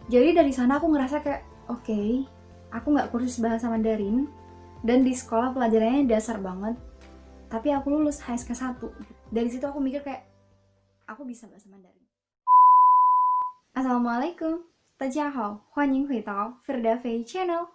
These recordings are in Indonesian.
Jadi dari sana aku ngerasa kayak, oke, aku nggak kursus bahasa Mandarin, dan di sekolah pelajarannya dasar banget, tapi aku lulus HSK 1. Dari situ aku mikir kayak, aku bisa bahasa Mandarin. Assalamualaikum, 大家好，欢迎回到 Firda Fei Channel.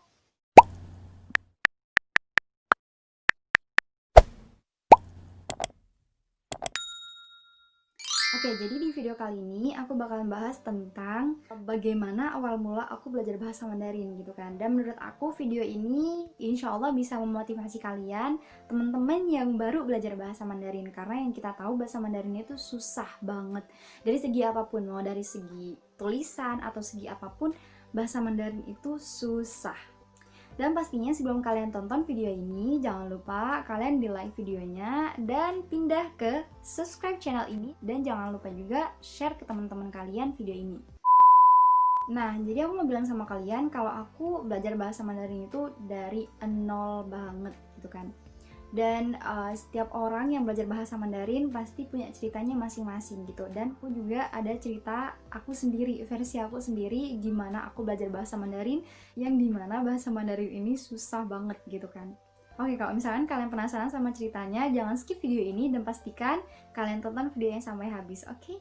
Oke, jadi di video kali ini aku bakalan bahas tentang bagaimana awal mula aku belajar bahasa Mandarin gitu kan. Dan menurut aku video ini insya Allah bisa memotivasi kalian, teman-teman yang baru belajar bahasa Mandarin. Karena yang kita tahu bahasa Mandarin itu susah banget. Dari segi apapun, mau dari segi tulisan atau segi apapun, bahasa Mandarin itu susah. Dan pastinya sebelum kalian tonton video ini, jangan lupa kalian di like videonya dan pindah ke subscribe channel ini. Dan jangan lupa juga share ke teman-teman kalian video ini. Nah, jadi aku mau bilang sama kalian kalau aku belajar bahasa Mandarin itu dari nol banget gitu kan. Dan setiap orang yang belajar bahasa Mandarin pasti punya ceritanya masing-masing gitu. Dan aku juga ada cerita aku sendiri, versi aku sendiri gimana aku belajar bahasa Mandarin, yang dimana bahasa Mandarin ini susah banget gitu kan. Oke, kalau misalkan kalian penasaran sama ceritanya, jangan skip video ini dan pastikan kalian tonton videonya sampai habis, oke?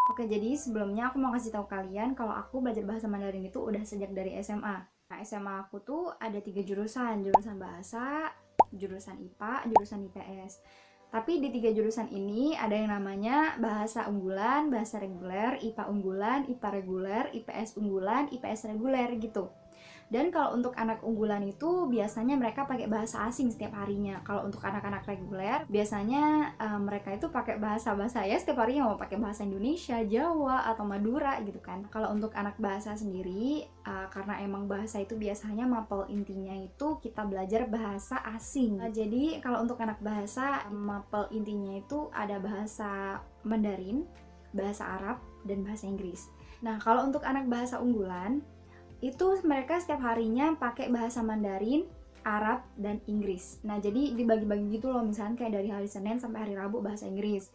Oke, jadi sebelumnya aku mau kasih tahu kalian kalau aku belajar bahasa Mandarin itu udah sejak dari SMA. Nah, SMA aku tuh ada 3 jurusan, jurusan bahasa, jurusan IPA, jurusan IPS. Tapi di 3 jurusan ini ada yang namanya bahasa unggulan, bahasa reguler, IPA unggulan, IPA reguler, IPS unggulan, IPS reguler gitu. Dan kalau untuk anak unggulan itu biasanya mereka pakai bahasa asing setiap harinya. Kalau untuk anak-anak reguler biasanya mereka itu pakai bahasa-bahasa ya setiap harinya, mau pakai bahasa Indonesia, Jawa atau Madura gitu kan. Kalau untuk anak bahasa sendiri karena emang bahasa itu biasanya mapel intinya itu kita belajar bahasa asing. Jadi kalau untuk anak bahasa mapel intinya itu ada bahasa Mandarin, bahasa Arab, dan bahasa Inggris. Nah, kalau untuk anak bahasa unggulan itu mereka setiap harinya pakai bahasa Mandarin, Arab, dan Inggris. Nah, jadi dibagi-bagi gitu loh, misalnya kayak dari hari Senin sampai hari Rabu bahasa Inggris,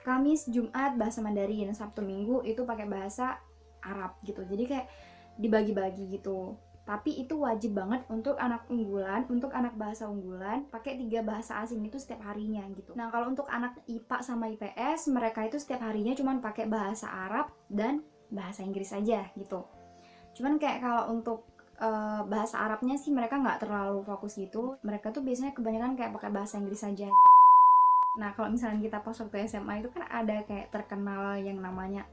Kamis, Jumat bahasa Mandarin, Sabtu, Minggu itu pakai bahasa Arab gitu. Jadi kayak dibagi-bagi gitu. Tapi itu wajib banget untuk anak unggulan, untuk anak bahasa unggulan, pakai 3 bahasa asing itu setiap harinya gitu. Nah, kalau untuk anak IPA sama IPS, mereka itu setiap harinya cuma pakai bahasa Arab dan bahasa Inggris aja gitu. Cuman kayak kalau untuk bahasa Arabnya sih mereka nggak terlalu fokus gitu. Mereka tuh biasanya kebanyakan kayak pakai bahasa Inggris saja. Nah, kalau misalnya kita pas waktu SMA itu kan ada kayak terkenal yang namanya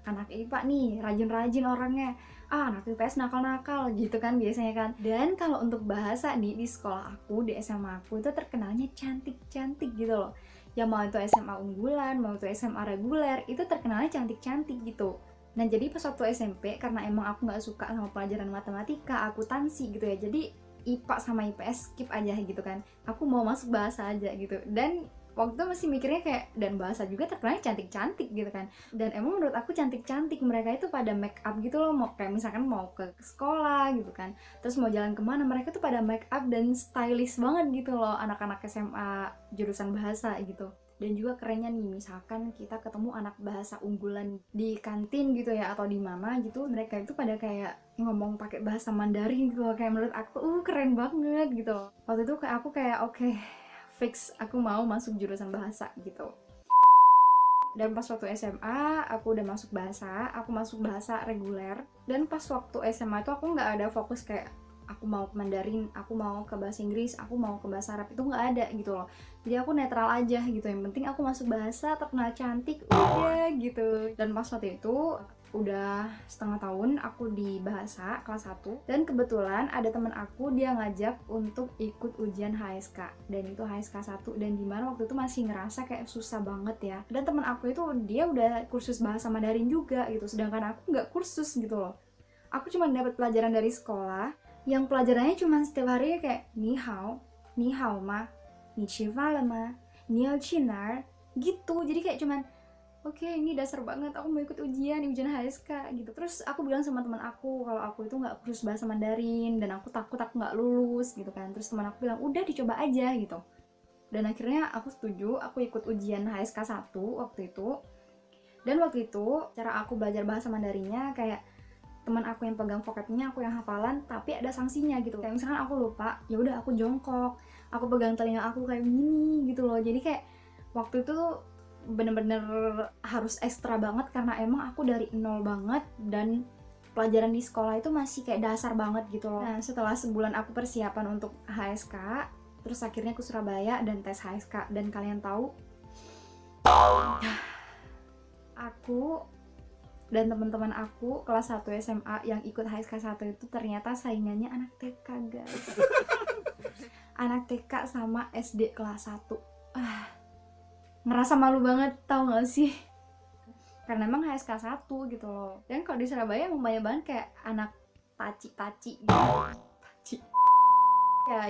anak IPA nih rajin-rajin orangnya, anak IPS nakal-nakal gitu kan biasanya kan. Dan kalau untuk bahasa di sekolah aku, di SMA aku itu terkenalnya cantik-cantik gitu loh. Ya mau itu SMA unggulan, mau itu SMA reguler, itu terkenalnya cantik-cantik gitu. Nah, jadi pas waktu SMP, karena emang aku nggak suka sama pelajaran matematika, akuntansi gitu ya, jadi IPA sama IPS skip aja gitu kan. Aku mau masuk bahasa aja gitu. Dan waktu itu masih mikirnya kayak, dan bahasa juga terkenal cantik-cantik gitu kan. Dan emang menurut aku cantik-cantik, mereka itu pada make up gitu loh, mau kayak misalkan mau ke sekolah gitu kan, terus mau jalan kemana, mereka tuh pada make up dan stylish banget gitu loh, anak-anak SMA jurusan bahasa gitu. Dan juga kerennya nih, misalkan kita ketemu anak bahasa unggulan di kantin gitu ya, atau di mana gitu, mereka itu pada kayak ngomong pakai bahasa Mandarin gitu loh. Kayak menurut aku keren banget gitu. Waktu itu kayak aku kayak oke, fix aku mau masuk jurusan bahasa gitu. Dan pas waktu SMA aku udah masuk bahasa reguler. Dan pas waktu SMA itu aku nggak ada fokus kayak aku mau ke Mandarin, aku mau ke bahasa Inggris, aku mau ke bahasa Arab, itu nggak ada gitu loh. Jadi aku netral aja gitu, yang penting aku masuk bahasa, terkenal cantik, udah gitu. Dan pas waktu itu udah setengah tahun aku di bahasa kelas 1, dan kebetulan ada teman aku, dia ngajak untuk ikut ujian HSK, dan itu HSK 1, dan dimana waktu itu masih ngerasa kayak susah banget ya. Dan teman aku itu dia udah kursus bahasa Mandarin juga gitu, sedangkan aku nggak kursus gitu loh. Aku cuma dapat pelajaran dari sekolah, yang pelajarannya cuma setiap hari kayak ni hao ma, ni chi fa le ma, ni yao qi nar gitu. Jadi kayak cuman oke, ini dasar banget, aku mau ikut ujian HSK gitu. Terus aku bilang sama teman aku kalau aku itu nggak kursus bahasa Mandarin dan aku takut aku nggak lulus gitu kan. Terus teman aku bilang udah dicoba aja gitu. Dan akhirnya aku setuju, aku ikut ujian HSK 1 waktu itu. Dan waktu itu cara aku belajar bahasa Mandarinnya kayak teman aku yang pegang vocabnya, aku yang hafalan, tapi ada sanksinya gitu. Kayak misalkan aku lupa, ya udah aku jongkok, aku pegang telinga aku kayak gini gitu loh. Jadi kayak waktu itu tuh bener-bener harus ekstra banget karena emang aku dari nol banget dan pelajaran di sekolah itu masih kayak dasar banget gitu loh. Nah, setelah sebulan aku persiapan untuk HSK, terus akhirnya ke Surabaya dan tes HSK, dan kalian tahu aku dan teman-teman aku kelas 1 SMA yang ikut HSK 1 itu ternyata saingannya anak TK, guys. Anak TK sama SD kelas 1. Ngerasa malu banget, tau gak sih? Karena emang HSK 1 gitu loh. Dan kalau di Surabaya emang banyak banget kayak anak taci-taci gitu. Taci.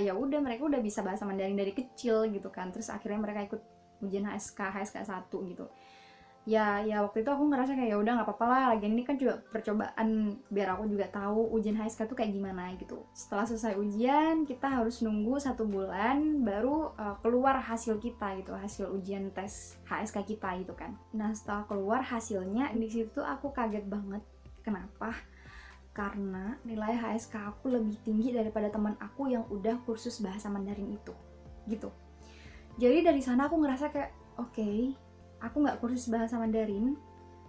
Ya udah, mereka udah bisa bahasa Mandarin dari kecil gitu kan. Terus akhirnya mereka ikut ujian HSK 1 gitu. Ya waktu itu aku ngerasa kayak ya udah nggak apa-apa lah, lagian ini kan juga percobaan biar aku juga tahu ujian HSK tuh kayak gimana gitu. Setelah selesai ujian kita harus nunggu 1 bulan baru keluar hasil kita gitu, hasil ujian tes HSK kita gitu kan. Nah setelah keluar hasilnya di situ aku kaget banget. Kenapa? Karena nilai HSK aku lebih tinggi daripada teman aku yang udah kursus bahasa Mandarin itu gitu. Jadi dari sana aku ngerasa kayak oke, aku nggak kursus bahasa Mandarin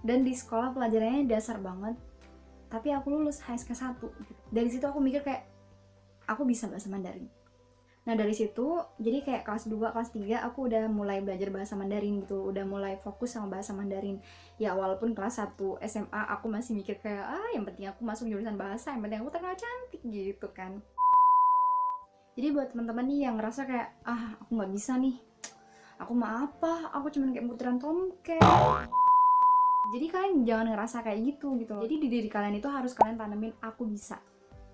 dan di sekolah pelajarannya dasar banget, tapi aku lulus HSK 1 gitu. Dari situ aku mikir kayak aku bisa bahasa Mandarin. Nah dari situ jadi kayak kelas 2, kelas 3 aku udah mulai belajar bahasa Mandarin gitu, udah mulai fokus sama bahasa Mandarin. Ya walaupun kelas 1 SMA aku masih mikir kayak yang penting aku masuk jurusan bahasa, yang penting aku terkenal cantik gitu kan. Jadi buat teman-teman nih yang ngerasa kayak aku nggak bisa nih, aku mah apa, aku cuman kayak putaran tomcat. Jadi kalian jangan ngerasa kayak gitu. Jadi di diri kalian itu harus kalian tanemin aku bisa.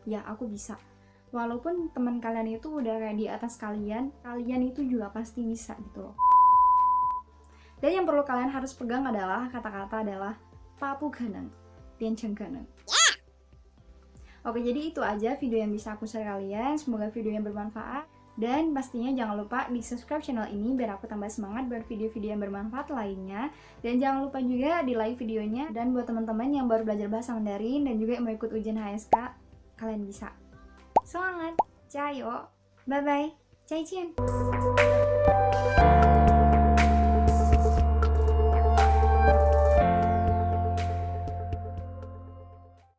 Ya aku bisa. Walaupun teman kalian itu udah kayak di atas kalian itu juga pasti bisa gitu loh. Dan yang perlu kalian harus pegang adalah kata-kata adalah papu ganang, pianceng ganang. Oke, jadi itu aja video yang bisa aku share kalian. Semoga video yang bermanfaat. Dan pastinya jangan lupa di subscribe channel ini biar aku tambah semangat buat video-video yang bermanfaat lainnya. Dan jangan lupa juga di like videonya. Dan buat teman-teman yang baru belajar bahasa Mandarin dan juga yang mau ikut ujian HSK, kalian bisa. Semangat, jayo, bye bye, 再见.